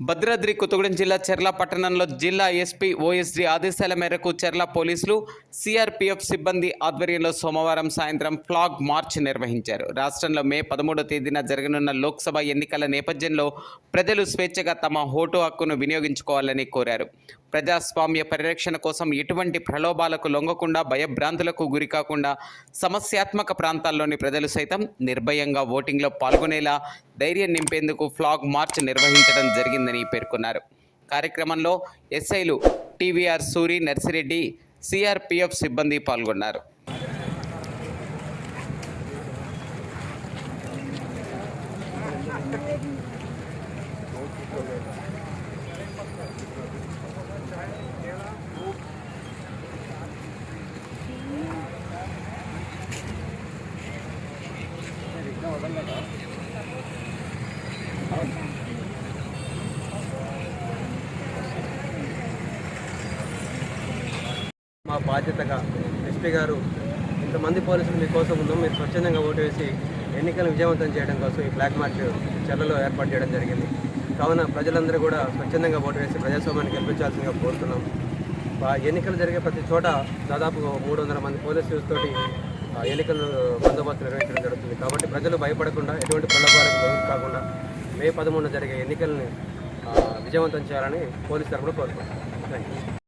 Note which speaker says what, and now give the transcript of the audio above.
Speaker 1: భద్రాద్రి కొత్తగూడెం జిల్లా చెర్ల పట్టణంలో జిల్లా ఎస్పీ ఓఎస్డీ ఆదేశాల మేరకు చెర్ల పోలీసులు సిఆర్పీఎఫ్ సిబ్బంది ఆధ్వర్యంలో సోమవారం సాయంత్రం ఫ్లాగ్ మార్చ్ నిర్వహించారు. రాష్ట్రంలో మే 13వ తేదీన జరగనున్న లోక్సభ ఎన్నికల నేపథ్యంలో ప్రజలు స్వేచ్ఛగా తమ ఓటు హక్కును వినియోగించుకోవాలని కోరారు. ప్రజాస్వామ్య పరిరక్షణ కోసం ఎటువంటి ప్రలోభాలకు లొంగకుండా, భయభ్రాంతులకు గురికాకుండా సమస్యాత్మక ప్రాంతాల్లోని ప్రజలు సైతం నిర్భయంగా ఓటింగ్లో పాల్గొనేలా ధైర్యం నింపేందుకు ఫ్లాగ్ మార్చ్ నిర్వహించడం జరిగిందని పేర్కొన్నారు. కార్యక్రమంలో ఎస్ఐలు టీవీఆర్ సూరి, నర్సిరెడ్డి, సిఆర్పీఎఫ్ సిబ్బంది పాల్గొన్నారు.
Speaker 2: మా బాధ్యతగా ఎస్పీ గారు ఇంతమంది పోలీసులు మీకోసం ఉందాం, మీరు స్వచ్ఛందంగా ఓటు వేసి ఎన్నికలను విజయవంతం చేయడం కోసం ఈ ఫ్లాగ్ మార్చ్ చెర్లలో ఏర్పాటు చేయడం జరిగింది. కావున ప్రజలందరూ కూడా స్వచ్ఛందంగా ఓటు వేసి ప్రజాస్వామ్యాన్ని గెలిపించాల్సిందిగా కోరుతున్నాం. ఎన్నికలు జరిగే ప్రతి చోట దాదాపు 300 మంది పోలీసులతో ఎన్నికలు బందోబస్తు నిర్వహించడం జరుగుతుంది. కాబట్టి ప్రజలు భయపడకుండా, ఎటువంటి ప్రలోభాలకు లోను కాకుండా మే 13న జరిగే ఎన్నికల్ని విజయవంతం చేయాలని పోలీసు తరఫున కోరుకుంటున్నాం. Thank you.